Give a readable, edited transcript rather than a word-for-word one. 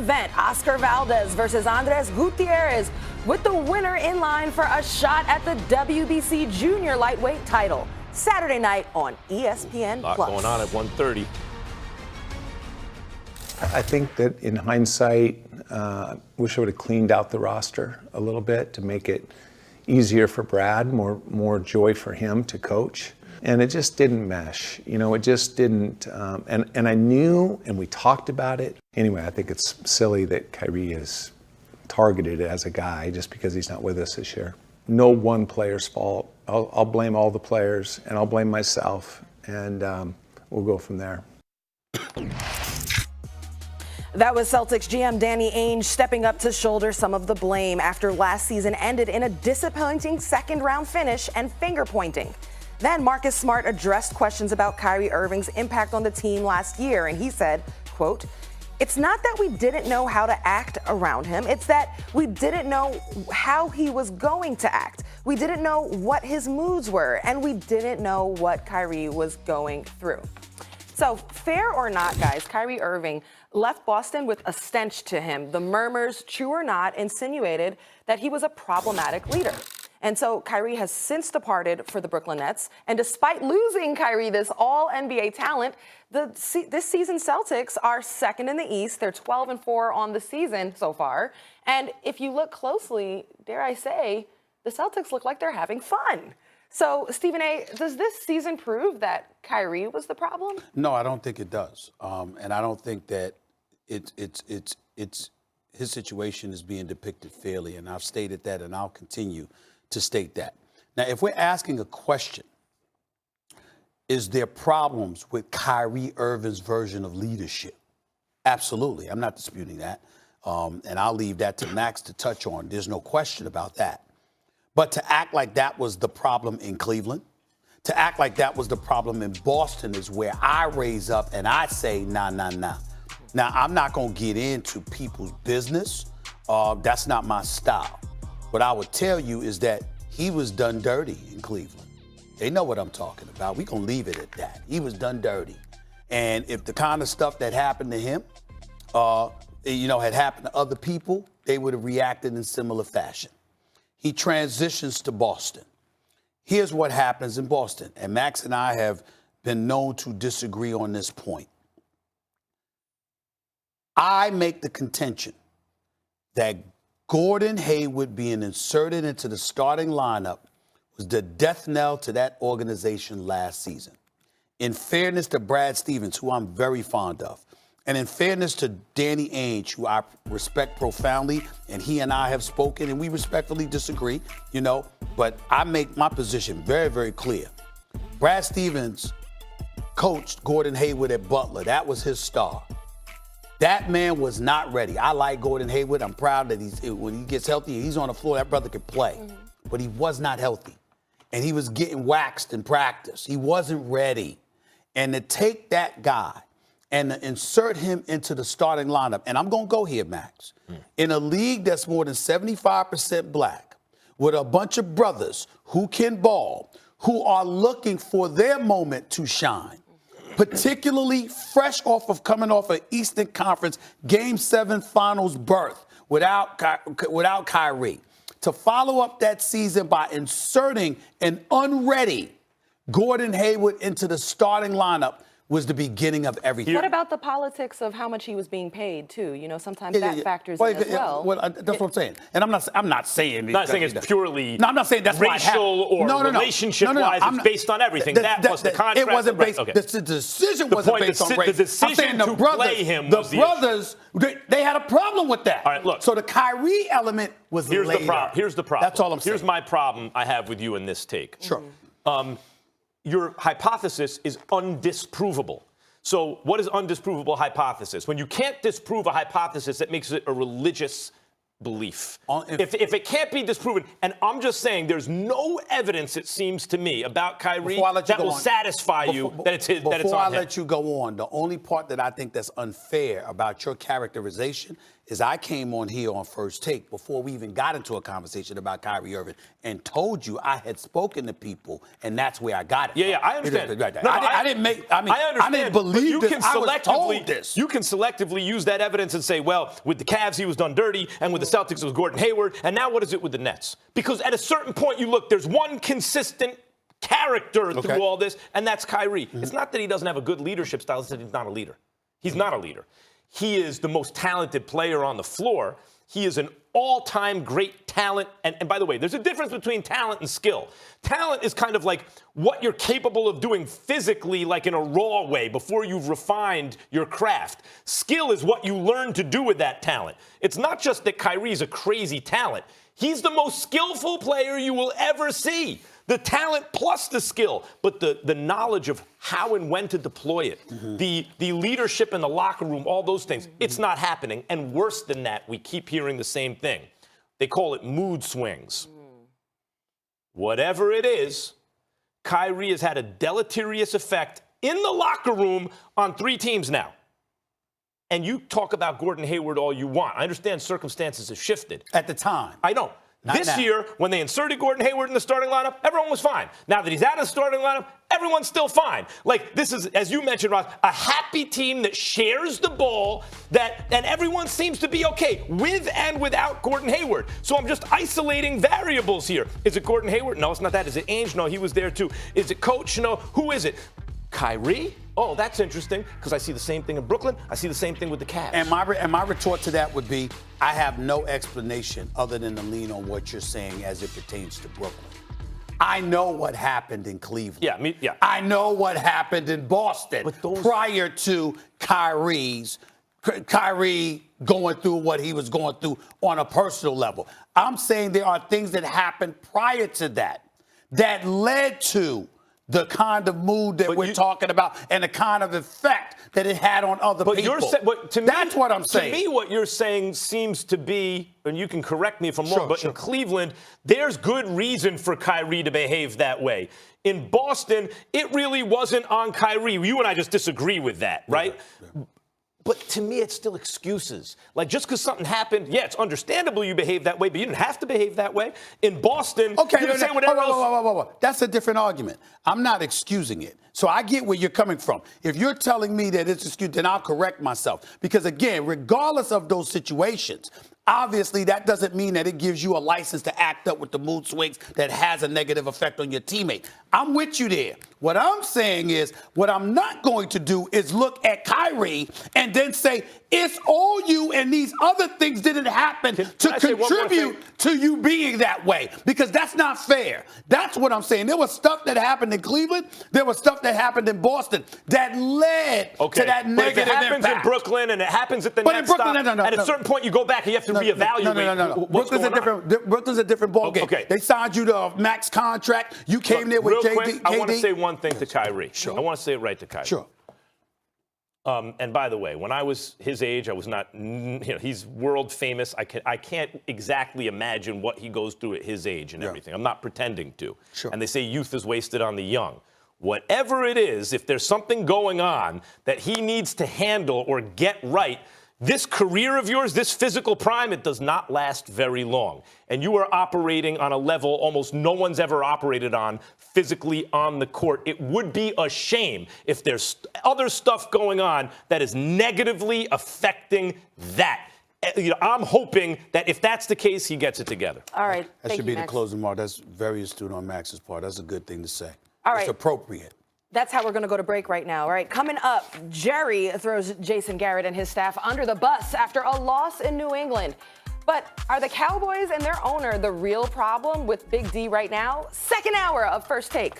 event, Oscar Valdez versus Andres Gutierrez, with the winner in line for a shot at the WBC Junior Lightweight title. Saturday night on ESPN+. A lot going on at 1:30. I think that in hindsight, wish I would have cleaned out the roster a little bit to make it easier for Brad, more joy for him to coach. And it just didn't mesh. It just didn't. And I knew, and we talked about it. Anyway, I think it's silly that Kyrie is targeted as a guy just because he's not with us this year. No one player's fault. I'll blame all the players, and I'll blame myself, and we'll go from there. That was Celtics GM Danny Ainge stepping up to shoulder some of the blame after last season ended in a disappointing second-round finish and finger-pointing. Then Marcus Smart addressed questions about Kyrie Irving's impact on the team last year, and he said, quote, "It's not that we didn't know how to act around him. It's that we didn't know how he was going to act. We didn't know what his moods were, and we didn't know what Kyrie was going through." So, fair or not, guys, Kyrie Irving left Boston with a stench to him. The murmurs, true or not, insinuated that he was a problematic leader. And so Kyrie has since departed for the Brooklyn Nets. And despite losing Kyrie, this all-NBA talent, this season's Celtics are second in the East. They're 12-4 on the season so far. And if you look closely, dare I say, the Celtics look like they're having fun. So, Stephen A., does this season prove that Kyrie was the problem? No, I don't think it does. And I don't think that his situation is being depicted fairly. And I've stated that, and I'll continue to state that. Now, if we're asking a question, is there problems with Kyrie Irving's version of leadership? Absolutely. I'm not disputing that. And I'll leave that to Max to touch on. There's no question about that. But to act like that was the problem in Cleveland, to act like that was the problem in Boston is where I raise up and I say, nah. Now, I'm not going to get into people's business. That's not my style. What I would tell you is that he was done dirty in Cleveland. They know what I'm talking about. We're going to leave it at that. He was done dirty. And if the kind of stuff that happened to him, had happened to other people, they would have reacted in similar fashion. He transitions to Boston. Here's what happens in Boston. And Max and I have been known to disagree on this point. I make the contention that Gordon Hayward being inserted into the starting lineup was the death knell to that organization last season. In fairness to Brad Stevens, who I'm very fond of, and in fairness to Danny Ainge, who I respect profoundly, and he and I have spoken, and we respectfully disagree, but I make my position very, very clear. Brad Stevens coached Gordon Hayward at Butler. That was his star. That man was not ready. I like Gordon Hayward. I'm proud that when he gets healthy, he's on the floor, that brother can play. Mm-hmm. But he was not healthy. And he was getting waxed in practice. He wasn't ready. And to take that guy and to insert him into the starting lineup, and I'm going to go here, Max, in a league that's more than 75% black, with a bunch of brothers who can ball, who are looking for their moment to shine, particularly fresh coming off an Eastern Conference Game 7 Finals berth without Kyrie, to follow up that season by inserting an unready Gordon Hayward into the starting lineup was the beginning of everything. What about the politics of how much he was being paid, too? Sometimes that factors in as well. That's what I'm saying. And I'm not saying... Not saying it's purely I'm not saying that's racial or relationship-wise. It's based on everything. That was the contract. It wasn't based... Okay. The decision wasn't based on race. The decision to play him was the brothers, they had a problem with that. All right, look. So the Kyrie element was later. Here's the problem. That's all I'm saying. Here's my problem I have with you in this take. Sure. Your hypothesis is undisprovable. So what is undisprovable hypothesis? When you can't disprove a hypothesis, that makes it a religious belief. If it can't be disproven, and I'm just saying there's no evidence, it seems to me, about Kyrie that will satisfy you that it's his. Before I let you go on, the only part that I think that's unfair about your characterization is I came on here on First Take before we even got into a conversation about Kyrie Irving and told you I had spoken to people, and that's where I got it. Yeah, I understand. I didn't make. I mean, I didn't believe this. I was told this. You can selectively use that evidence and say, well, with the Cavs he was done dirty, and with the Celtics it was Gordon Hayward, and now what is it with the Nets? Because at a certain point you look, there's one consistent character through all this, and that's Kyrie. Mm-hmm. It's not that he doesn't have a good leadership style, it's that he's not a leader. He's not a leader. He is the most talented player on the floor. He is an all-time great talent. And by the way, there's a difference between talent and skill. Talent is kind of like what you're capable of doing physically, like in a raw way, before you've refined your craft. Skill is what you learn to do with that talent. It's not just that Kyrie's a crazy talent. He's the most skillful player you will ever see. The talent plus the skill, but the knowledge of how and when to deploy it, the leadership in the locker room, all those things, it's not happening. And worse than that, we keep hearing the same thing. They call it mood swings. Whatever it is, Kyrie has had a deleterious effect in the locker room on 3 teams now. And you talk about Gordon Hayward all you want. I understand circumstances have shifted. At the time. I know. This year, when they inserted Gordon Hayward in the starting lineup, everyone was fine. Now that he's out of the starting lineup, everyone's still fine. Like, this is, as you mentioned, Ross, a happy team that shares the ball, and everyone seems to be okay with and without Gordon Hayward. So I'm just isolating variables here. Is it Gordon Hayward? No, it's not that. Is it Ainge? No, he was there too. Is it Coach? No. Who is it? Kyrie? Oh, that's interesting, because I see the same thing in Brooklyn. I see the same thing with the Cavs. And my retort to that would be, I have no explanation other than to lean on what you're saying as it pertains to Brooklyn. I know what happened in Cleveland. Yeah. I know what happened in Boston prior to Kyrie going through what he was going through on a personal level. I'm saying there are things that happened prior to that led to the kind of mood that we're talking about and the kind of effect that it had on other people. That's what I'm saying. To me, what you're saying seems to be, and you can correct me if I'm wrong, but in Cleveland, there's good reason for Kyrie to behave that way. In Boston, it really wasn't on Kyrie. You and I just disagree with that, right? Yeah. But to me, it's still excuses. Like, just because something happened, yeah, it's understandable you behave that way, but you didn't have to behave that way. In Boston, you can say whatever else. That's a different argument. I'm not excusing it. So I get where you're coming from. If you're telling me that it's excused, then I'll correct myself. Because, again, regardless of those situations, obviously that doesn't mean that it gives you a license to act up with the mood swings that has a negative effect on your teammate. I'm with you there. What I'm saying is, what I'm not going to do is look at Kyrie and then say, it's all you and these other things didn't happen to contribute to you being that way. Because that's not fair. That's what I'm saying. There was stuff that happened in Cleveland. There was stuff that happened in Boston that led to that negative impact. But if it happens in Brooklyn and it happens at the Nets stop, at a certain point you go back and you have to reevaluate. No. Brooklyn's a different ballgame. Okay. They signed you to a max contract. You came there with KD. I want to say one thing to Kyrie. Sure. I want to say it right to Kyrie. Sure. And by the way, when I was his age, I was not, he's world famous. I can't exactly imagine what he goes through at his age and everything. I'm not pretending to. Sure. And they say youth is wasted on the young. Whatever it is, if there's something going on that he needs to handle or get right, this career of yours, this physical prime, it does not last very long. And you are operating on a level almost no one's ever operated on physically on the court. It would be a shame if there's other stuff going on that is negatively affecting that. I'm hoping that if that's the case, he gets it together. All right. That should be the closing remark. That's very astute on Max's part. That's a good thing to say. All right. It's appropriate. That's how we're going to go to break right now. All right, coming up, Jerry throws Jason Garrett and his staff under the bus after a loss in New England. But are the Cowboys and their owner the real problem with Big D right now? Second hour of First Take.